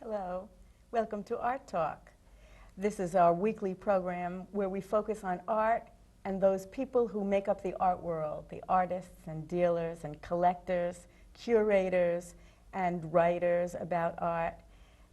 Hello, welcome to Art Talk. This is our weekly program where we focus on art and those people who make up the art world, the artists and dealers and collectors, curators and writers about art.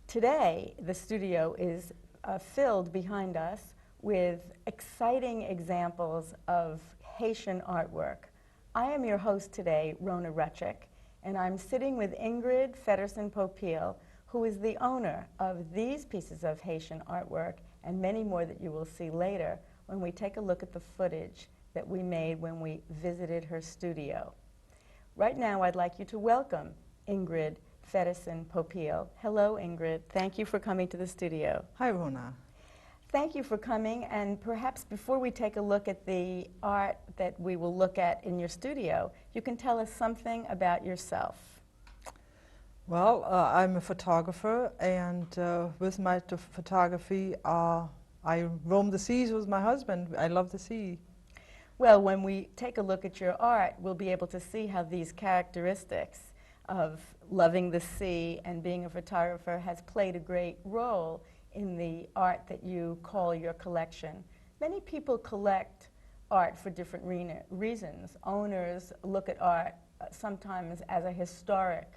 Today, the studio is filled behind us with exciting examples of Haitian artwork. I am your host today, Rona Rutchik, and I'm sitting with Ingrid Fedderson Popiel, who is the owner of these pieces of Haitian artwork and many more that you will see later when we take a look at the footage that we made when we visited her studio. Right now, I'd like you to welcome Ingrid Fedderson Popiel. Hello, Ingrid. Thank you for coming to the studio. Hi, Rona. Thank you for coming, and perhaps before we take a look at the art that we will look at in your studio, you can tell us something about yourself. Well, I'm a photographer, and with my photography, I roam the seas with my husband. I love the sea. Well, when we take a look at your art, we'll be able to see how these characteristics of loving the sea and being a photographer has played a great role in the art that you call your collection. Many people collect art for different reasons. Owners look at art sometimes as a historic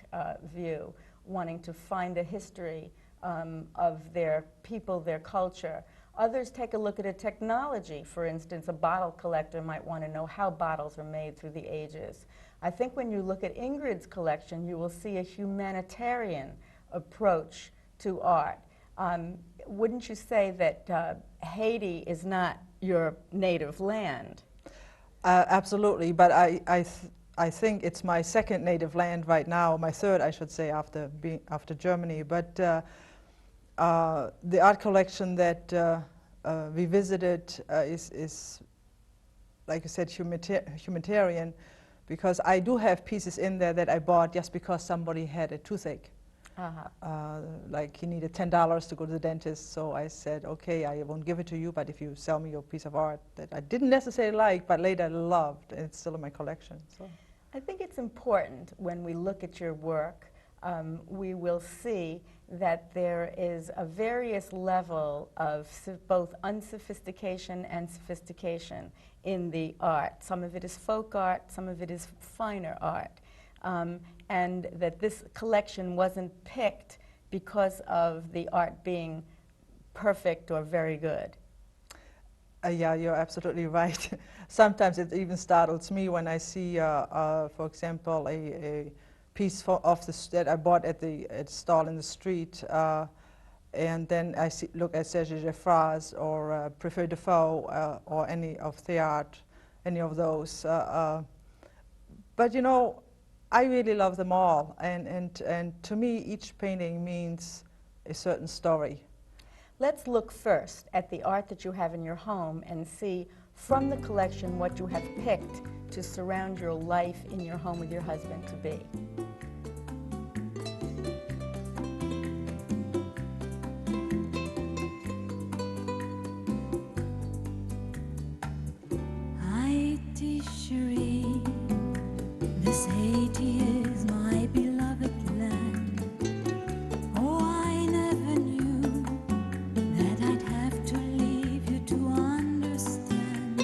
view, wanting to find a history of their people, their culture. Others take a look at a technology. For instance, a bottle collector might want to know how bottles are made through the ages. I think when you look at Ingrid's collection, you will see a humanitarian approach to art. Wouldn't you say that Haiti is not your native land? Absolutely, but I think it's my second native land right now, my third, I should say, after Germany. But the art collection that we visited is, like you said, humanitarian, because I do have pieces in there that I bought just because somebody had a toothache. Like he needed $10 to go to the dentist, so I said, okay, I won't give it to you, but if you sell me your piece of art that I didn't necessarily like, but later loved, and it's still in my collection. So. I think it's important when we look at your work, we will see that there is a various level of both unsophistication and sophistication in the art. Some of it is folk art, some of it is finer art. and that this collection wasn't picked because of the art being perfect or very good. Yeah, you're absolutely right. Sometimes it even startles me when I see, for example, a piece that I bought at the stall in the street, and then I look at Serge Geffrard's or Préfet de Faux or any of the art, any of those. But you know, I really love them all, and to me, each painting means a certain story. Let's look first at the art that you have in your home and see from the collection what you have picked to surround your life in your home with your husband to be. Haiti, chérie, this Haiti is my beloved land. Oh, I never knew that I'd have to leave you to understand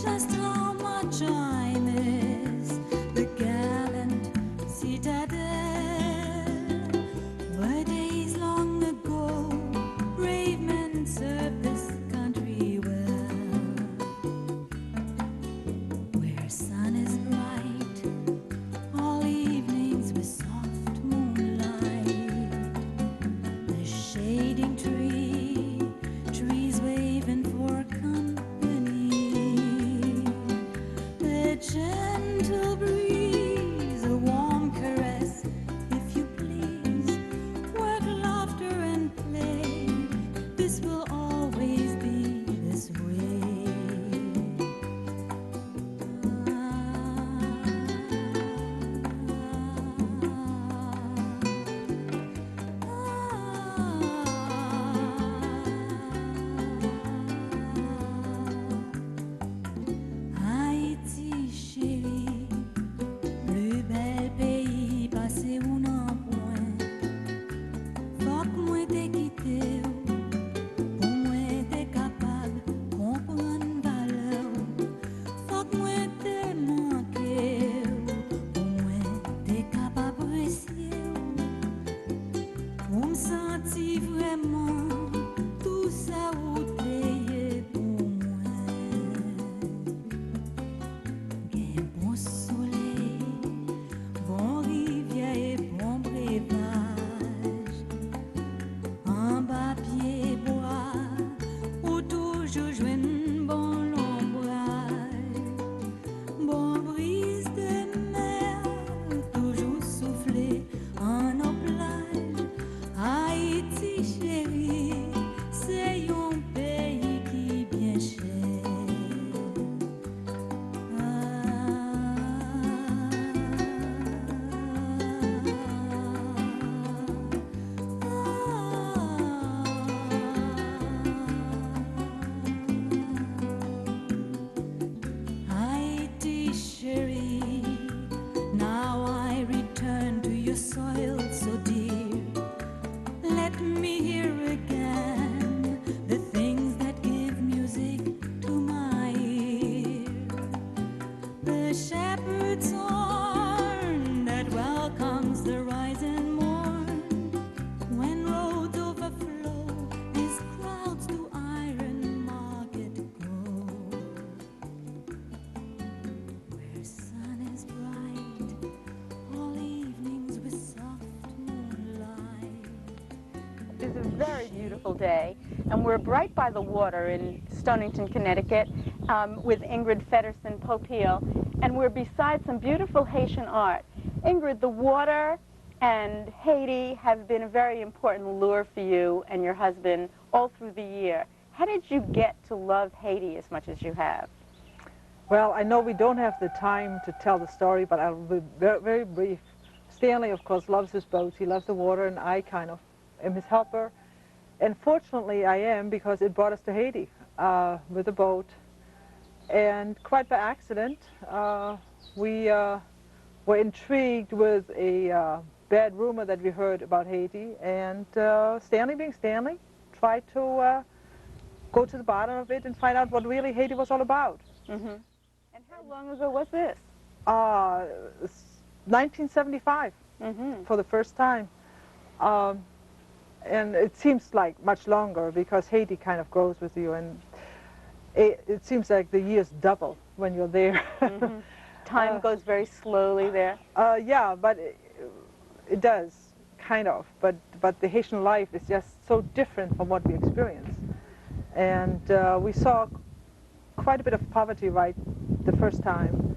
just how much I miss the gallant citadel. Were days long ago, brave men served this country well, where sun is bright, all evenings with soft moonlight, the shading trees waving for company, the gentle breeze, a warm caress, if you please, work, laughter and play, this will always be this way. Haïti, chérie, plus bel pays, passé ou non point. Faut que moi t'ai quitté, pour moi t'es capable comprendre valeur. Faut que moi t'ai manqué, pour moi t'es capable apprécier. Pour me sentir vraiment tout ça ou t'es pour moi. Gain bon soleil, bon rivière et bon breuvage. En bas pied bois, ou toujours joindre bon l'ombrage. Bon brise de mer, toujours souffler en nos plages. Haïti, chérie, c'est un pays qui bien cher. Haiti, chérie, now I return to your soil so dear. Let me hear again the things that give music to my ear. The shepherd's horn that welcomes the rising morn. When roads overflow, these crowds to Iron Market go, where sun is bright, all evenings with soft moonlight. It's a very beautiful day, and we're right by the water in Stonington, Connecticut, with Ingrid Fedderson Popiel, and we're beside some beautiful Haitian art. Ingrid, the water and Haiti have been a very important lure for you and your husband all through the year. How did you get to love Haiti as much as you have? Well, I know we don't have the time to tell the story, but I'll be very, very brief. Stanley, of course, loves his boat. He loves the water, and I kind of am his helper. And fortunately, I am, because it brought us to Haiti with a boat. And quite by accident, we were intrigued with a bad rumor that we heard about Haiti. And Stanley, being Stanley, tried to go to the bottom of it and find out what really Haiti was all about. Mm-hmm. And how long ago was this? 1975 Mm-hmm. for the first time. And it seems like much longer because Haiti kind of grows with you, and it seems like the years double when you're there. Mm-hmm. Time goes very slowly there. Yeah, but it does, kind of. But the Haitian life is just so different from what we experience. And we saw quite a bit of poverty right the first time.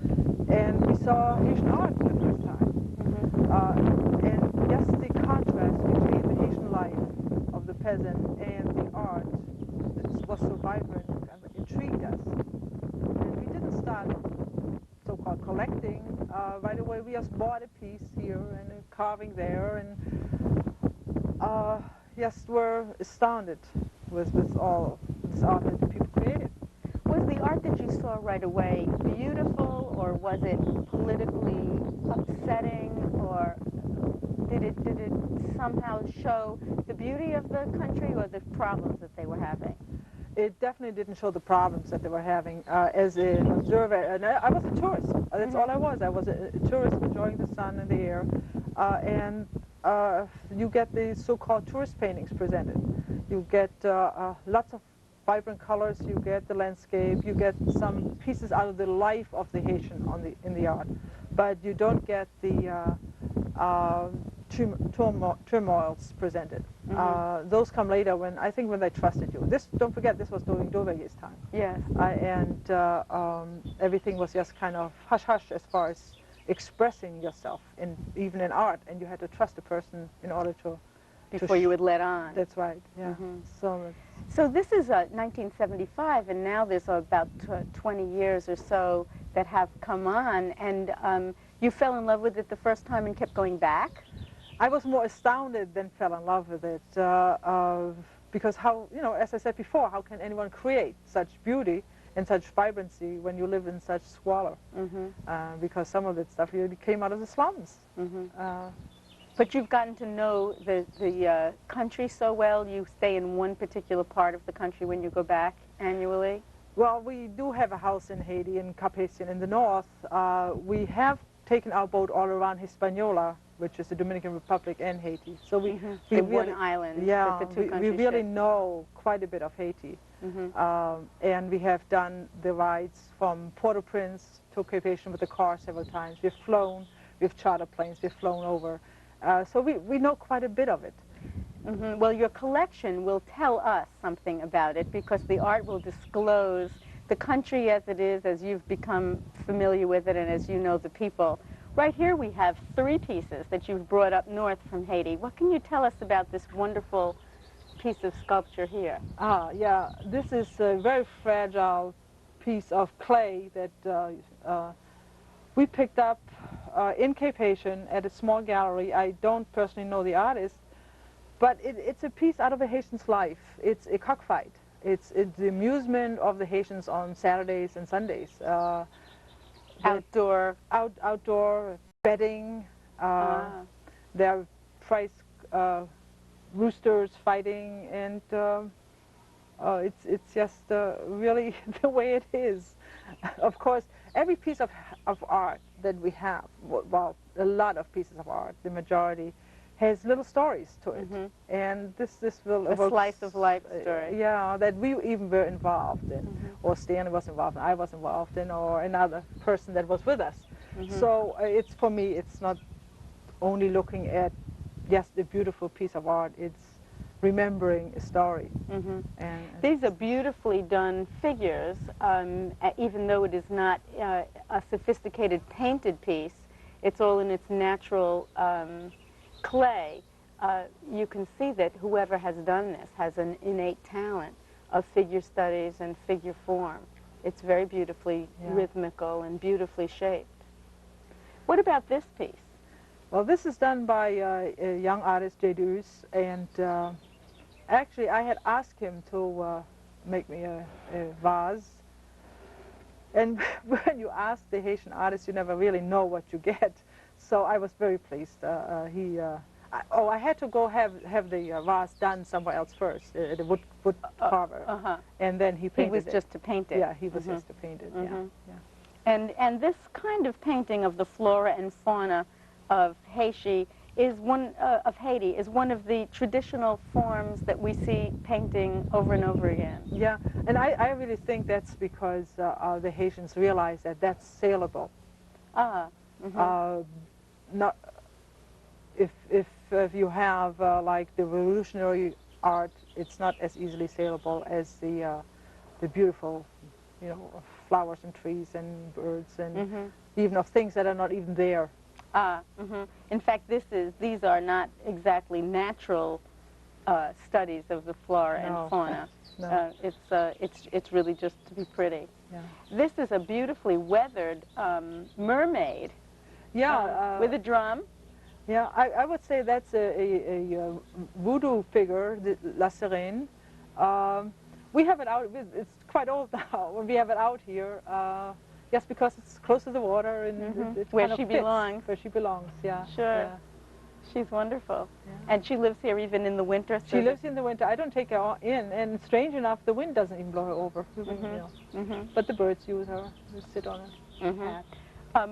And we saw Haitian art for the first time. Mm-hmm. And just the contrast between the Haitian life of the peasant and the art was so vibrant and intrigued us. And we didn't start so-called collecting right away. We just bought a piece here and a carving there, and yes, we're astounded with all this art that the people created. Was the art that you saw right away beautiful, or was it politically upsetting, or did it somehow show the beauty of the country or the problems that they were having? It definitely didn't show the problems that they were having. As an observer, and I was a tourist. That's all I was. I was a tourist enjoying the sun and the air. And you get the so-called tourist paintings presented. You get lots of vibrant colors. You get the landscape. You get some pieces out of the life of the Haitian in the art. But you don't get the turmoils presented. Mm-hmm. Those come later when they trusted you. Don't forget, this was during Dauverier's time. Yes. And everything was just kind of hush-hush as far as expressing yourself, even in art, and you had to trust a person in order to... Before you would let on. That's right, yeah. Mm-hmm. So this is 1975, and now there's about 20 years or so that have come on, and you fell in love with it the first time and kept going back? I was more astounded than fell in love with it, because how, as I said before, how can anyone create such beauty and such vibrancy when you live in such squalor? Mm-hmm. Because some of that stuff really came out of the slums. Mm-hmm. But you've gotten to know the country so well. You stay in one particular part of the country when you go back annually? Well, we do have a house in Haiti, in Cap Haitien in the north. We have taken our boat all around Hispaniola, which is the Dominican Republic and Haiti. So we the really, one island yeah, that the two we countries really share. know quite a bit of Haiti. Mm-hmm. And we have done the rides from Port-au-Prince to Cape Haitian with the car several times. We've flown, we've chartered planes, we've flown over. So we know quite a bit of it. Mm-hmm. Well, your collection will tell us something about it, because the art will disclose the country as it is, as you've become familiar with it and as you know the people. Right here we have 3 pieces that you've brought up north from Haiti. What can you tell us about this wonderful piece of sculpture here? Yeah, this is a very fragile piece of clay that we picked up in Cape Haitian at a small gallery. I don't personally know the artist, but it's a piece out of a Haitian's life. It's a cockfight. It's the amusement of the Haitians on Saturdays and Sundays. Outdoor betting. There are prize roosters fighting, and it's just really the way it is. Of course, every piece of art that we have, well, a lot of pieces of art, the majority, has little stories to it. Mm-hmm. And this will a evoke slice of life story. Yeah, that we even were involved in, or Stanley was involved in, I was involved in, or another person that was with us. So it's, for me, it's not only looking at just a beautiful piece of art, it's remembering a story. And these are beautifully done figures, even though it is not a sophisticated painted piece. It's all in its natural clay. You can see that whoever has done this has an innate talent of figure studies and figure form. It's very beautifully rhythmical and beautifully shaped. What about this piece? Well, this is done by a young artist, Jay Deus, and actually I had asked him to make me a vase. And when you ask the Haitian artist, you never really know what you get. So I was very pleased. I had to go have the vase done somewhere else first, the wood carver, and then he painted it. He was just to paint it. Yeah, he was just to paint it. Yeah. And this kind of painting of the flora and fauna of Haiti is one of the traditional forms that we see painting over and over again. Yeah, and I really think that's because the Haitians realize that that's saleable. Not if you have like the revolutionary art, it's not as easily saleable as the beautiful, you know, flowers and trees and birds and even of things that are not even there. In fact, these are not exactly natural studies of the flora and fauna. No. It's really just to be pretty. Yeah. This is a beautifully weathered mermaid. Yeah. With a drum. Yeah, I would say that's a voodoo figure, the La Sirène. We have it out. It's quite old now. We have it out here. Yes, because it's close to the water and it where kind of she fits belongs. Where she belongs, yeah. Sure. Yeah. She's wonderful. Yeah. And she lives here even in the winter? She lives in the winter. I don't take her in, and strange enough, the wind doesn't even blow her over. You know. But the birds use her. They sit on her.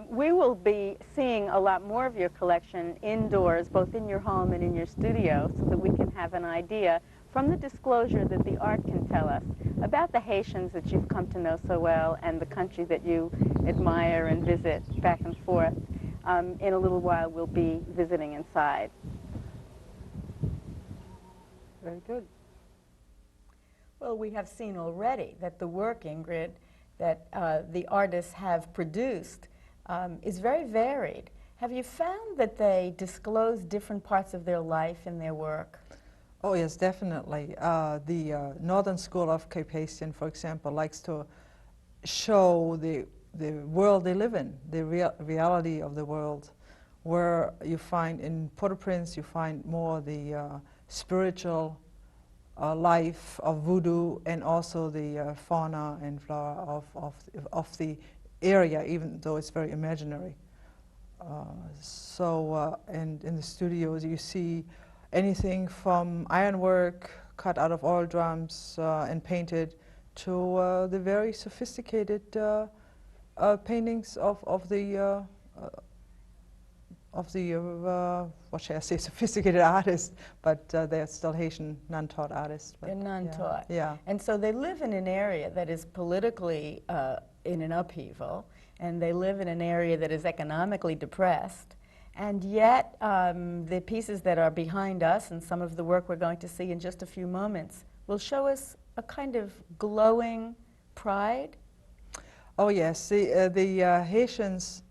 We will be seeing a lot more of your collection indoors, both in your home and in your studio, so that we can have an idea from the disclosure that the art can tell us about the Haitians that you've come to know so well and the country that you admire and visit back and forth. In a little while, we'll be visiting inside. Very good. Well, we have seen already that the work, Ingrid, that the artists have produced is very varied. Have you found that they disclose different parts of their life in their work? Oh yes, definitely. The Northern School of Cape Haitian, for example, likes to show the world they live in, the reality of the world, where you find in Port-au-Prince, you find more the spiritual life of voodoo and also the fauna and flora of the area, even though it's very imaginary. And in the studios you see anything from ironwork cut out of oil drums and painted to the very sophisticated paintings of the what shall I say, sophisticated artists, but they're still Haitian non-taught artists. They're non-taught. Yeah. And so they live in an area that is politically in an upheaval, and they live in an area that is economically depressed. And yet, the pieces that are behind us and some of the work we're going to see in just a few moments will show us a kind of glowing pride. Oh yes, the Haitians,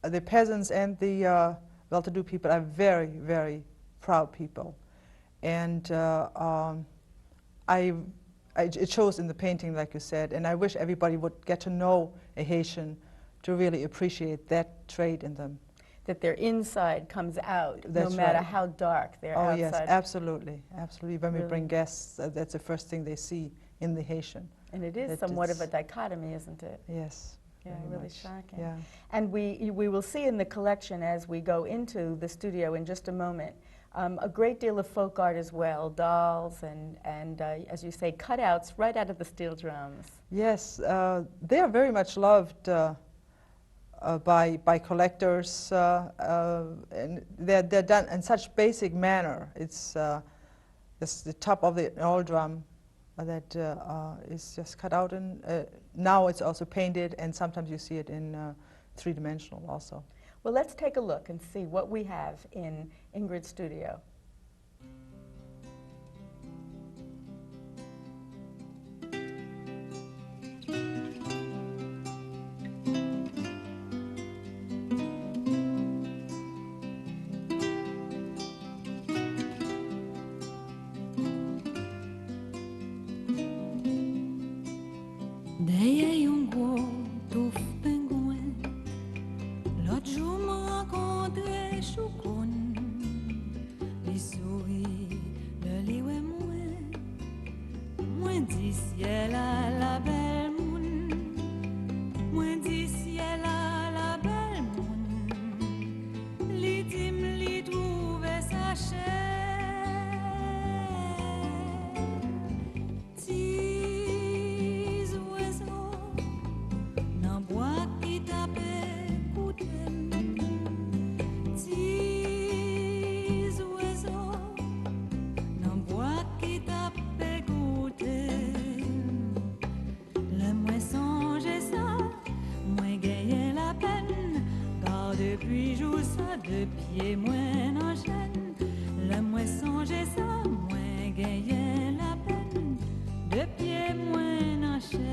the peasants and the well-to-do people are very, very proud people. And it shows in the painting, like you said, and I wish everybody would get to know a Haitian to really appreciate that trait in them. That their inside comes out, That's no matter right. how dark their outside. Oh yes, absolutely, absolutely. When we bring Really. guests, that's the first thing they see in the Haitian. And it is That somewhat of a it's- dichotomy, isn't it? Yes. Yeah, very really much. shocking. Yeah. And we will see in the collection as we go into the studio in just a moment a great deal of folk art as well, dolls and as you say, cutouts right out of the steel drums. Yes, they are very much loved by collectors, and they're done in such basic manner. It's the top of the oil drum that is just cut out, and now it's also painted, and sometimes you see it in three-dimensional also. Well, let's take a look and see what we have in Ingrid's studio. Derrière un gros touffe pingouin, l'autre jour m'a rencontré choucoun. Il sourit, le lit ouais moi dit ciel à la belle moune, moi dit ciel à la belle moune. Li dit m'li trouve sa chair. Tis oiseaux, n'en bois de pieds moins en chaîne, le moins songer ça, moins gagner la peine, de pieds moins en chaîne.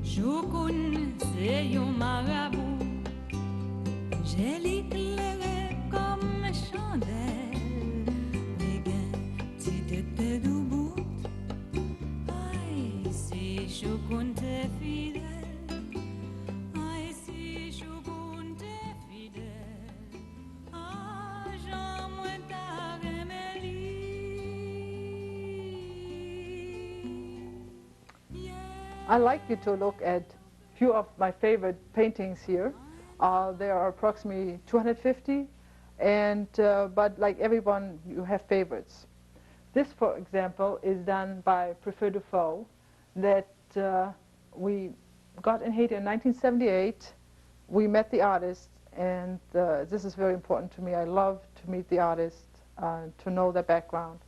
Choukoun, c'est yon marabout, j'ai l'éclairé comme chandelle, les gains, si t'étais debout, aïe, si Choukoun t'es fidèle, aïe, si Choukoun t'es fidèle, ah, j'en moins ta remélie. I'd like you to look at a few of my favorite paintings here. There are approximately 250, and but like everyone, you have favorites. This, for example, is done by Prefer Dufault that we got in Haiti in 1978. We met the artist, and this is very important to me. I love to meet the artist, to know their background.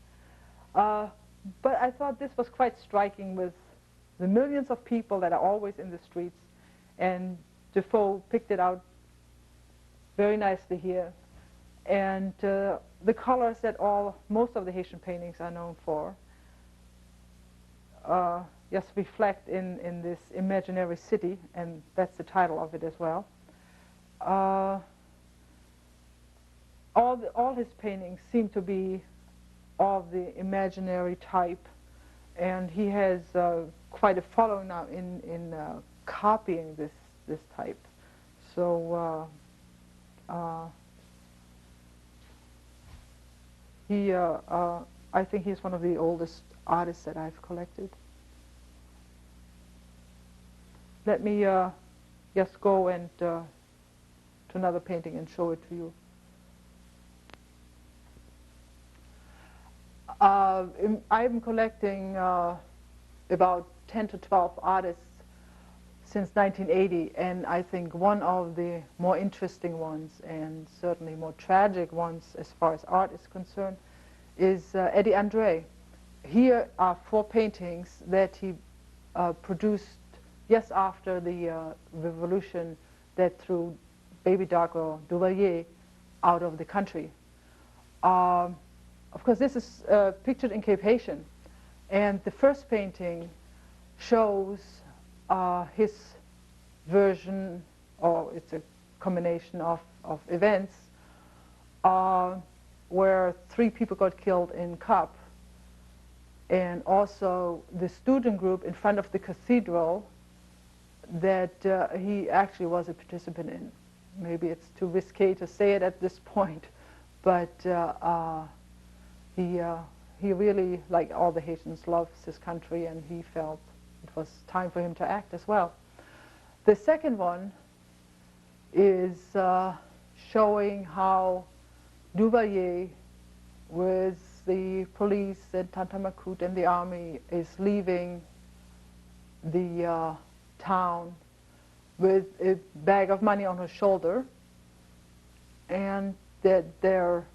But I thought this was quite striking with the millions of people that are always in the streets, and Dufault picked it out very nicely here. And the colors that most of the Haitian paintings are known for just reflect in this imaginary city, and that's the title of it as well. All his paintings seem to be of the imaginary type, and he has quite a following now in copying this type. So I think he's one of the oldest artists that I've collected. Let me just go and to another painting and show it to you. I'm collecting about 10 to 12 artists since 1980, and I think one of the more interesting ones, and certainly more tragic ones as far as art is concerned, is Eddie Andre. Here are 4 paintings that he produced just after the revolution that threw Baby Darko Duvalier out of the country. Of course, this is pictured in Cape Haitian, and the first painting shows his version, or it's a combination of events, where 3 people got killed in Cap, and also the student group in front of the cathedral that he actually was a participant in. Maybe it's too risque to say it at this point, but he really, like all the Haitians, loves his country, and he felt it was time for him to act as well. The second one is showing how Duvalier, with the police and Tantamacoute and the army, is leaving the town with a bag of money on her shoulder, and that their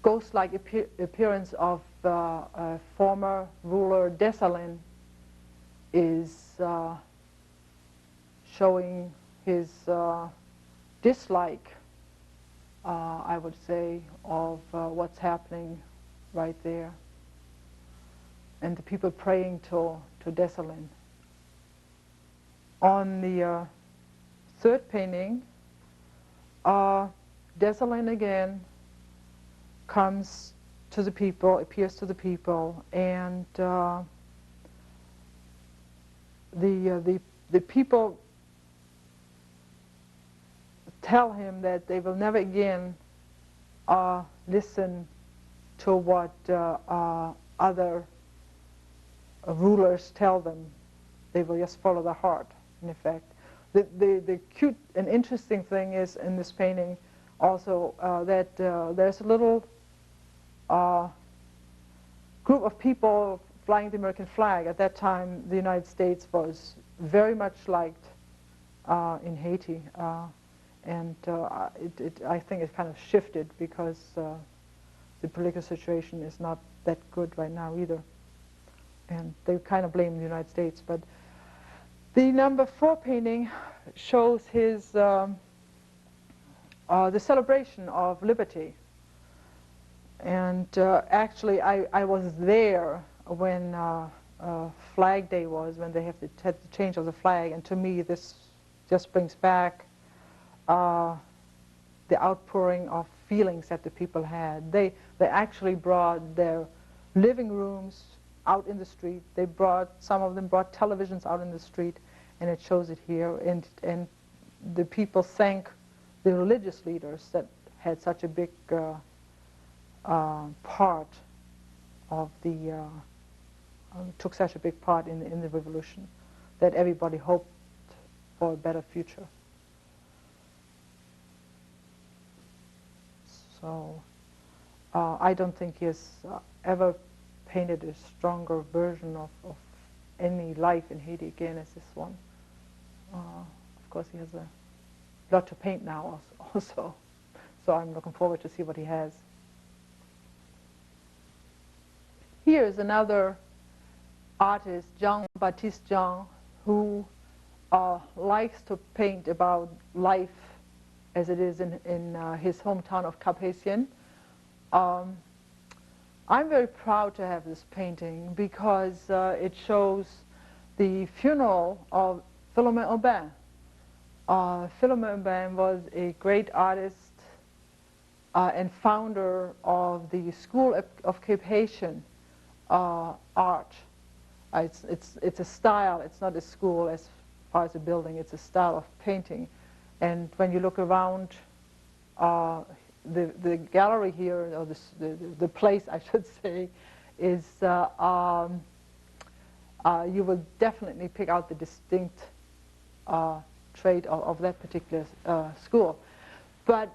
ghost-like appearance of a former ruler Dessalines is showing his dislike, I would say, of what's happening right there, and the people praying to Dessalines. On the third painting, Dessalines again comes to the people, appears to the people, and the people tell him that they will never again listen to what other rulers tell them. They will just follow their heart, in effect. The cute and interesting thing is in this painting also there's a little group of people flying the American flag. At that time, the United States was very much liked in Haiti. I think it kind of shifted because the political situation is not that good right now either. And they kind of blame the United States. But the number 4 painting shows his the celebration of liberty. And actually, I was there when Flag Day was, when they had the change of the flag. And to me, this just brings back the outpouring of feelings that the people had. They actually brought their living rooms out in the street. Some of them brought televisions out in the street, and it shows it here. And the people thank the religious leaders that had such a big part of the took such a big part in the revolution, that everybody hoped for a better future. So I don't think he has ever painted a stronger version of any life in Haiti again as this one. Of course, he has a lot to paint now also, so I'm looking forward to see what he has. Here is another artist, Jean-Baptiste Jean, who likes to paint about life as it is in his hometown of Cap Haitian. I'm very proud to have this painting because it shows the funeral of Philomène Aubin. Philomène Aubin was a great artist and founder of the School of Cape Haitian art. It's a style, it's not a school as far as a building, it's a style of painting. And when you look around the gallery here, or the place I should say, is you will definitely pick out the distinct trait of that particular school. But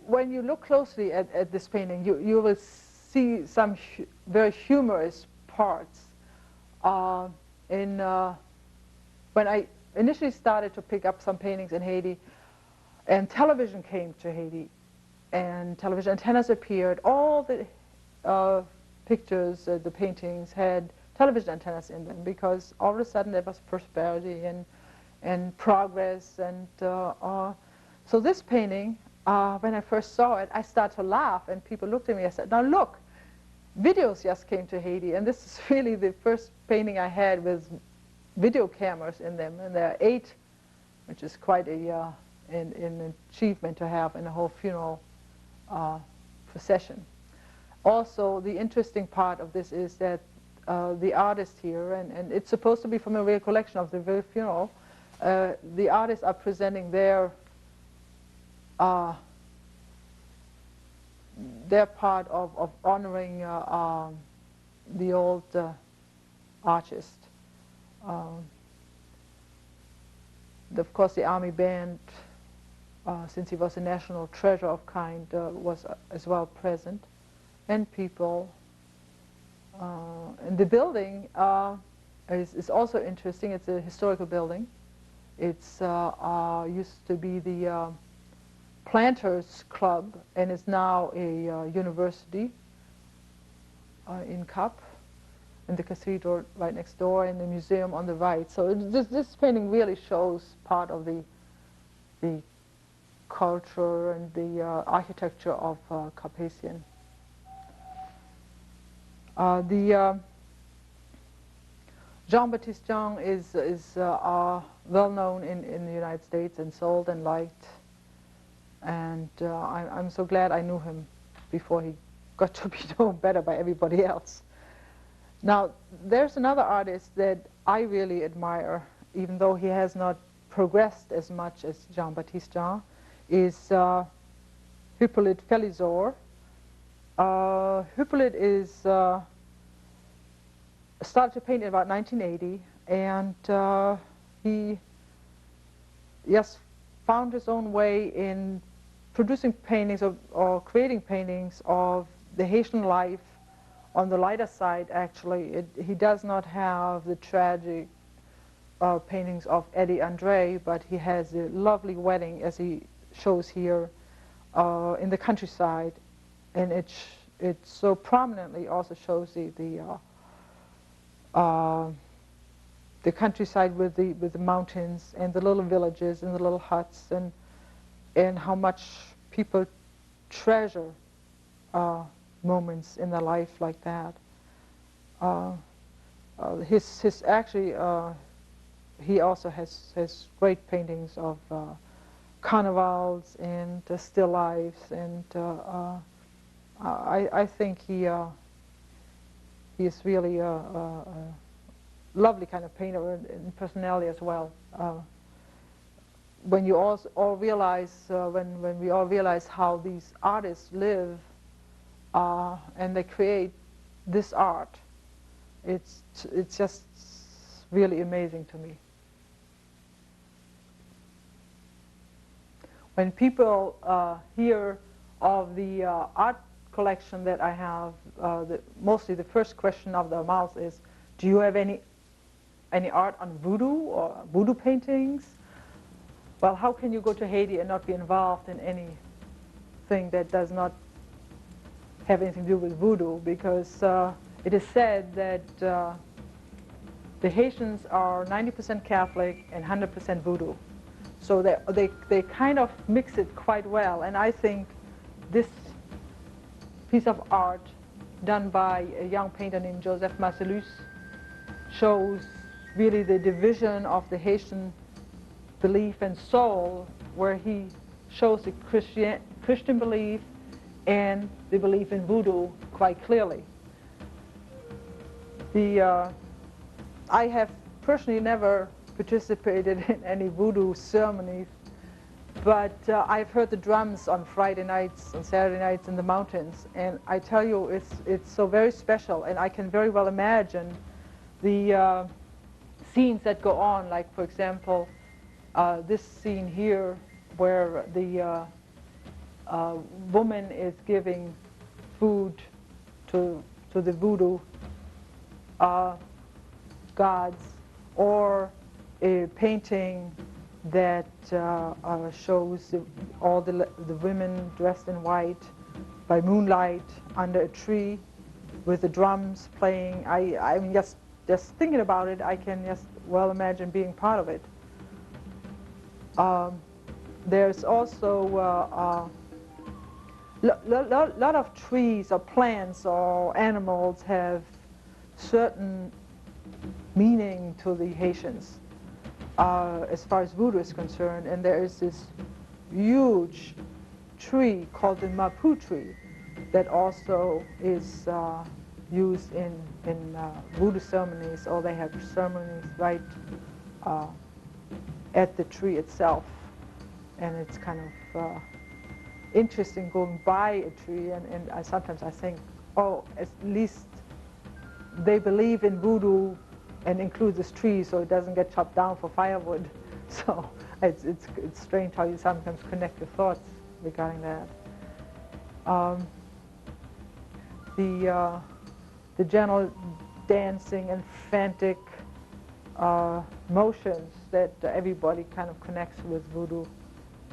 when you look closely at this painting, you will see some very humorous parts. When I initially started to pick up some paintings in Haiti, and television came to Haiti, and television antennas appeared, all the pictures, the paintings had television antennas in them, because all of a sudden there was prosperity and progress. And so this painting, when I first saw it, I started to laugh, and people looked at me. I said, now look, videos just came to Haiti, and this is really the first painting I had with video cameras in them, and there are 8, which is quite an achievement to have in a whole funeral procession. Also, the interesting part of this is that the artist here, and it's supposed to be from a real collection of the very funeral, the artists are presenting their part of honoring the old artist. Of course, the army band, since he was a national treasure of kind, was as well present, and people. And the building is also interesting. It's a historical building. It's used to be the Planters Club, and is now a university in Cap, and the cathedral right next door, and the museum on the right. So this painting really shows part of the culture and the architecture of Cap Haitian. Jean-Baptiste Jean is well known in the United States and sold and liked. And I'm so glad I knew him before he got to be known better by everybody else. Now, there's another artist that I really admire, even though he has not progressed as much as Jean-Baptiste Jean, is Hippolyte Felizor. Hippolyte is started to paint in about 1980, and he just found his own way in producing paintings or creating paintings of the Haitian life, on the lighter side, actually, he does not have the tragic paintings of Eddie Andre, but he has a lovely wedding, as he shows here, in the countryside, and it so prominently also shows the countryside with the mountains and the little villages and the little huts, and how much people treasure moments in their life like that. He also has great paintings of carnivals and still lives, and I think he is really a lovely kind of painter in personality as well. When you all realize, when we all realize how these artists live and they create this art, it's just really amazing to me. When people hear of the art collection that I have, mostly the first question of their mouth is, do you have any art on voodoo or voodoo paintings? Well, how can you go to Haiti and not be involved in anything that does not have anything to do with voodoo? Because it is said that the Haitians are 90% Catholic and 100% voodoo. So they kind of mix it quite well. And I think this piece of art done by a young painter named Joseph Marcellus shows really the division of the Haitian belief and soul, where he shows the Christian belief and the belief in voodoo quite clearly. I have personally never participated in any voodoo ceremonies, but I've heard the drums on Friday nights, on Saturday nights in the mountains, and I tell you, it's so very special, and I can very well imagine the scenes that go on, like, for example, this scene here, where the woman is giving food to the voodoo gods, or a painting that shows all the women dressed in white by moonlight under a tree with the drums playing. I mean, just thinking about it, I can just well imagine being part of it. There's also a lot of trees or plants or animals have certain meaning to the Haitians as far as voodoo is concerned, and there is this huge tree called the mapu tree that also is used in voodoo ceremonies, or they have ceremonies right at the tree itself, and it's kind of interesting going by a tree, and sometimes I think, oh, at least they believe in voodoo and include this tree so it doesn't get chopped down for firewood. So it's strange how you sometimes connect your thoughts regarding that. The general dancing and frantic motions that everybody kind of connects with voodoo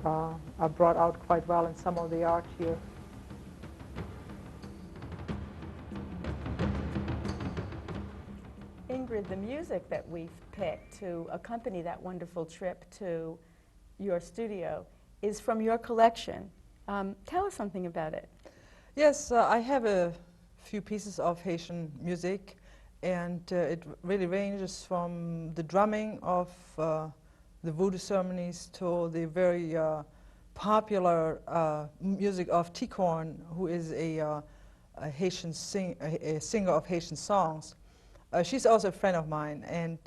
are brought out quite well in some of the art here. Ingrid, the music that we've picked to accompany that wonderful trip to your studio is from your collection. Tell us something about it. Yes, I have a few pieces of Haitian music, and it really ranges from the drumming of the voodoo ceremonies to the very popular music of Ticorn, who is a Haitian singer of Haitian songs. She's also a friend of mine, and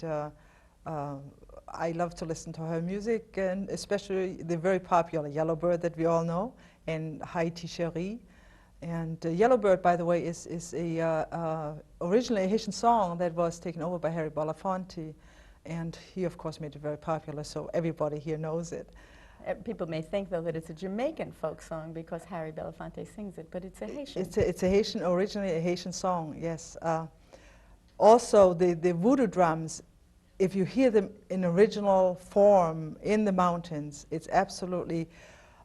I love to listen to her music, and especially the very popular Yellowbird that we all know, and Haiti Chérie. And Yellowbird, by the way, is originally a Haitian song that was taken over by Harry Belafonte, and he, of course, made it very popular, so everybody here knows it. People may think, though, that it's a Jamaican folk song because Harry Belafonte sings it, but it's a Haitian. It's a Haitian, originally a Haitian song, yes. Also, the voodoo drums, if you hear them in original form in the mountains, it's absolutely,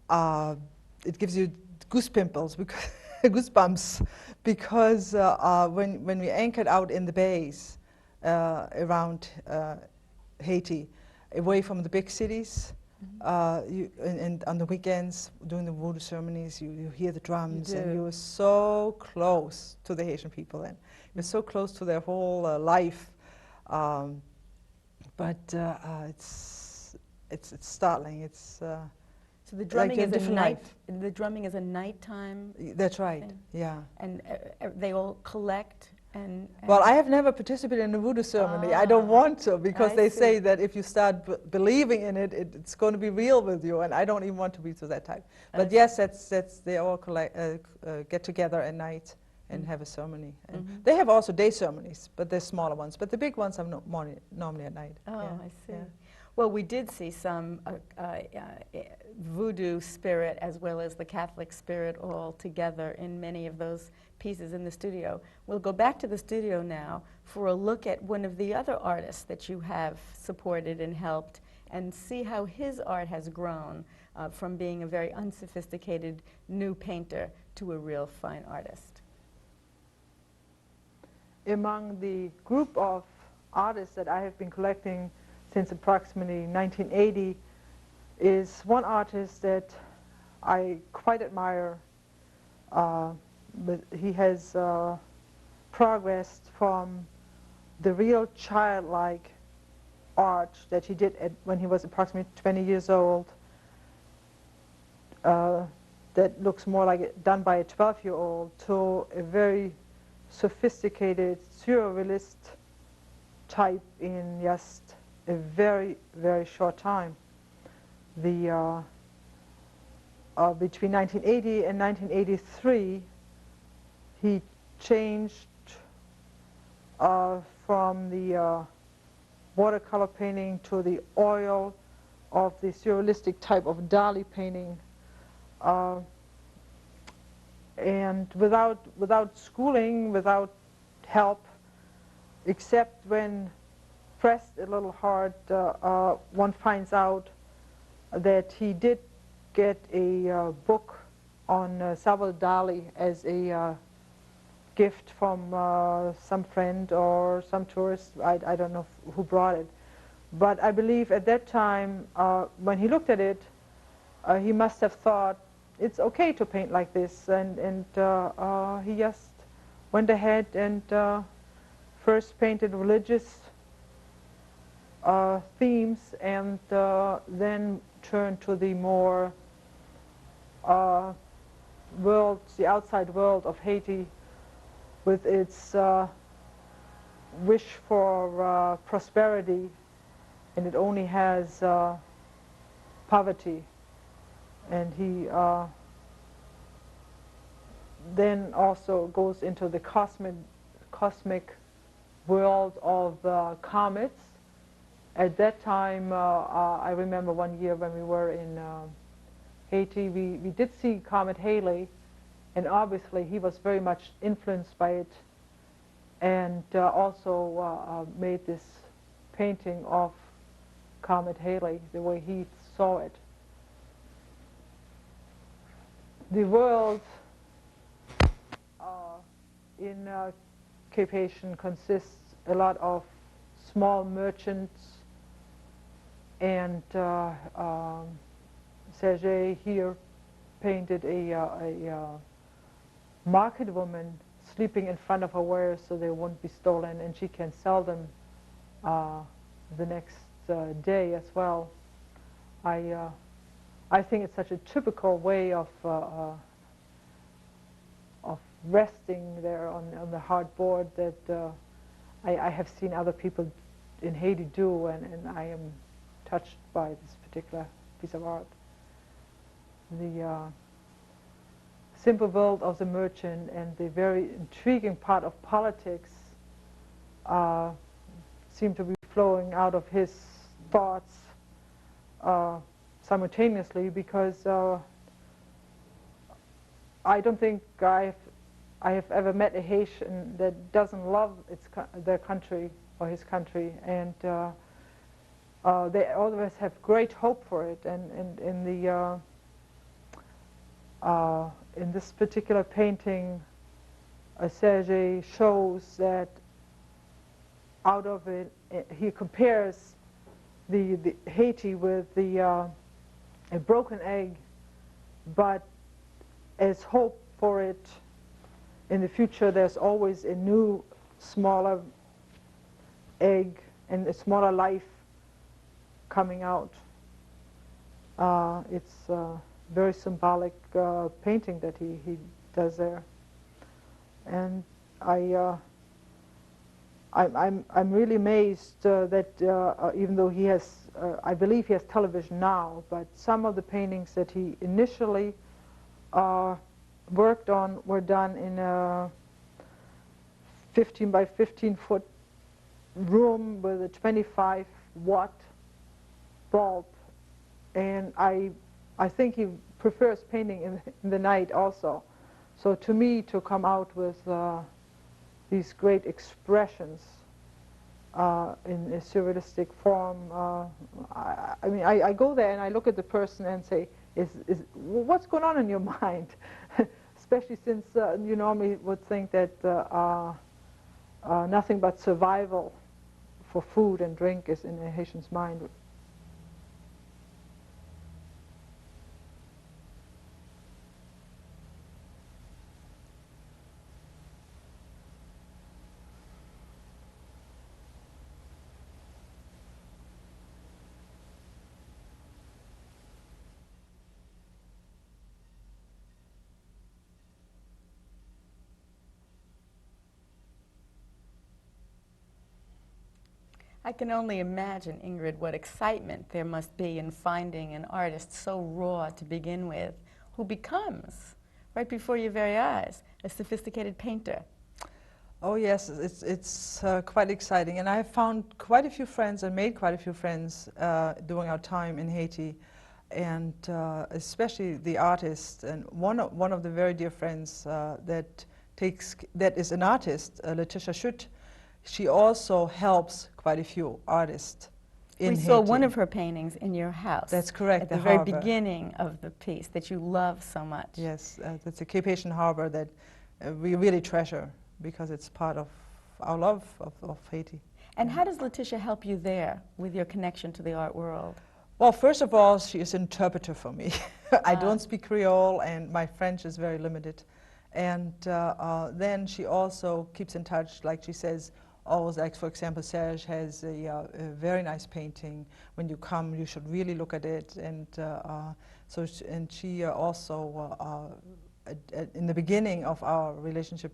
it gives you goosepimples, because goosebumps, because when we anchored out in the bays around Haiti, away from the big cities, and on the weekends, during the voodoo ceremonies, you hear the drums, and you were so close to the Haitian people then. You're so close to their whole life. But it's startling. It's so the drumming like is a a different night. life. The drumming is a nighttime. That's right. thing? Yeah. And they all collect and Well, I have never participated in a voodoo ceremony. I don't want to, because I they see. say that if you start believing in it, it's going to be real with you, and I don't even want to be to that type. But yes, that's they all get together at night and have a ceremony. And they have also day ceremonies, but they're smaller ones. But the big ones are normally at night. Oh, Yeah, I see. yeah. Well, we did see some voodoo spirit as well as the Catholic spirit all together in many of those pieces in the studio. We'll go back to the studio now for a look at one of the other artists that you have supported and helped, and see how his art has grown from being a very unsophisticated new painter to a real fine artist. Among the group of artists that I have been collecting since approximately 1980 is one artist that I quite admire. But he has progressed from the real childlike art that he did when he was approximately 20 years old, that looks more like it done by a 12-year-old, to a very sophisticated surrealist type in just a very, very short time. The between 1980 and 1983, he changed from the watercolor painting to the oil of the surrealistic type of Dali painting, and without schooling, without help, except when pressed a little hard, one finds out that he did get a book on Salvador Dali as a gift from some friend or some tourist. I don't know who brought it. But I believe at that time, when he looked at it, he must have thought, it's okay to paint like this. And he just went ahead and first painted religious themes, and then turned to the more the outside world of Haiti, with its wish for prosperity, and it only has poverty. And he then also goes into the cosmic world of comets. At that time, I remember one year when we were in Haiti, we did see Comet Halley, and obviously he was very much influenced by it, and also made this painting of Comet Halley the way he saw it. The world in Cape Haitian consists a lot of small merchants, and Serge here painted a market woman sleeping in front of her wares so they won't be stolen, and she can sell them the next day as well. I think it's such a typical way of resting there on the hard board that I have seen other people in Haiti do, and I am touched by this particular piece of art. The simple world of the merchant and the very intriguing part of politics seem to be flowing out of his thoughts. simultaneously, because I don't think I have ever met a Haitian that doesn't love their country or his country, and they always have great hope for it. And in this particular painting, Serge shows that out of it, he compares the Haiti with a broken egg, but as hope for it in the future. There's always a new, smaller egg and a smaller life coming out. It's a very symbolic painting that he does there, and I'm really amazed that even though he has, I believe he has television now, but some of the paintings that he initially worked on were done in a 15 by 15 foot room with a 25-watt bulb, and I think he prefers painting in the night also. So to me, to come out with these great expressions in a surrealistic form, I mean, I go there and I look at the person and say, what's going on in your mind? Especially since you normally would think that nothing but survival for food and drink is in a Haitian's mind. I can only imagine, Ingrid, what excitement there must be in finding an artist so raw to begin with, who becomes, right before your very eyes, a sophisticated painter. Oh yes, it's quite exciting, and I have found quite a few friends and made quite a few friends during our time in Haiti, and especially the artists. And one of the very dear friends that is an artist, Letitia Schutt. She also helps quite a few artists in Haiti. We saw one of her paintings in your house. That's correct. At the very beginning of the piece that you love so much. Yes, that's a Cape Haitian harbor that we really treasure because it's part of our love of Haiti. And how does Letitia help you there with your connection to the art world? Well, first of all, she is an interpreter for me. I don't speak Creole, and my French is very limited. And then she also keeps in touch, like she says, always, like for example, Serge has a very nice painting. When you come, you should really look at it. And she also, in the beginning of our relationship,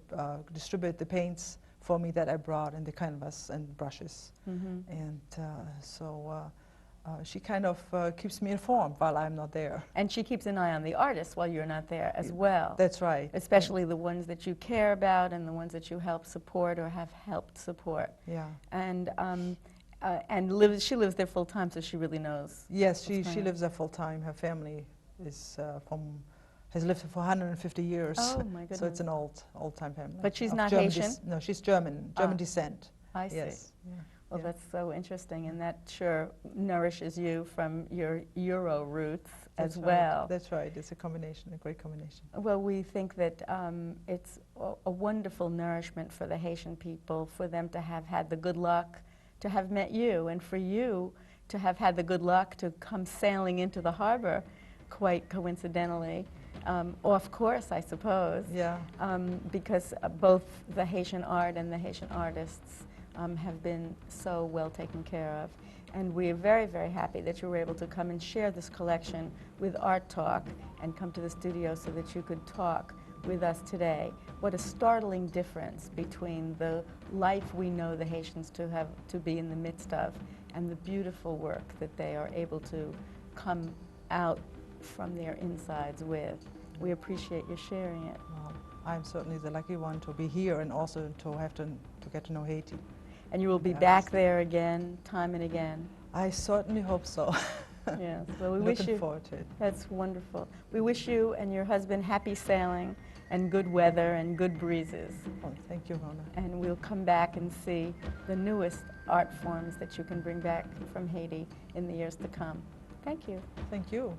distributed the paints for me that I brought, and the canvas and brushes. Mm-hmm. And she kind of keeps me informed while I'm not there. And she keeps an eye on the artists while you're not there as well. That's right. Especially the ones that you care about and the ones that you help support or have helped support. Yeah. And she lives there full time, so she really knows. Yes, she lives there full time. Her family is has lived for 150 years. Oh my goodness! So it's an old time family. But she's not Haitian? No, she's German descent. I see. Yes. Yeah. Well, that's so interesting, and that sure nourishes you from your Euro roots as well. That's right. It's a combination, a great combination. Well, we think that it's a wonderful nourishment for the Haitian people, for them to have had the good luck to have met you, and for you to have had the good luck to come sailing into the harbor quite coincidentally. Off course, I suppose. Yeah. Because both the Haitian art and the Haitian artists have been so well taken care of. And we are very, very happy that you were able to come and share this collection with Art Talk and come to the studio so that you could talk with us today. What a startling difference between the life we know the Haitians to be in the midst of and the beautiful work that they are able to come out from their insides with. We appreciate your sharing it. Well, I'm certainly the lucky one to be here and also to get to know Haiti. And you will be back there again, time and again? I certainly hope so. Yes. Well, we wish Looking you. forward to it. That's wonderful. We wish you and your husband happy sailing and good weather and good breezes. Oh, thank you, Rona. And we'll come back and see the newest art forms that you can bring back from Haiti in the years to come. Thank you. Thank you.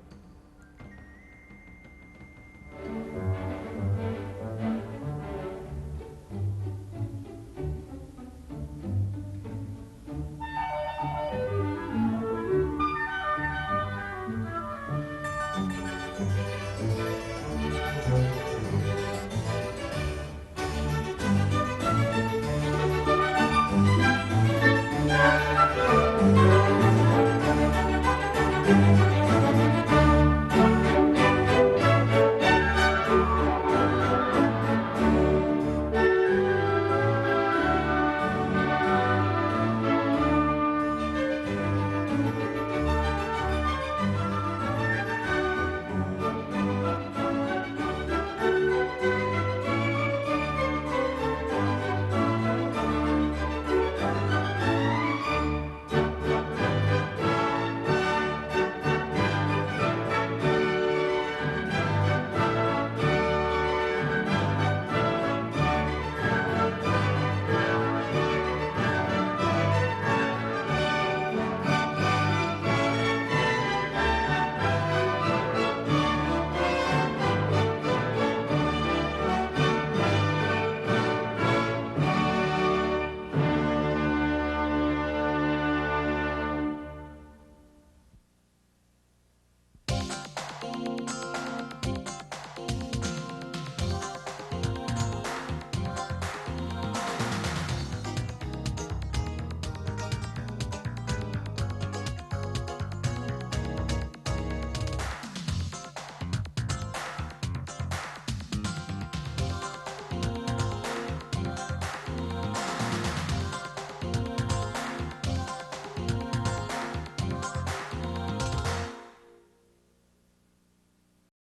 Thank you.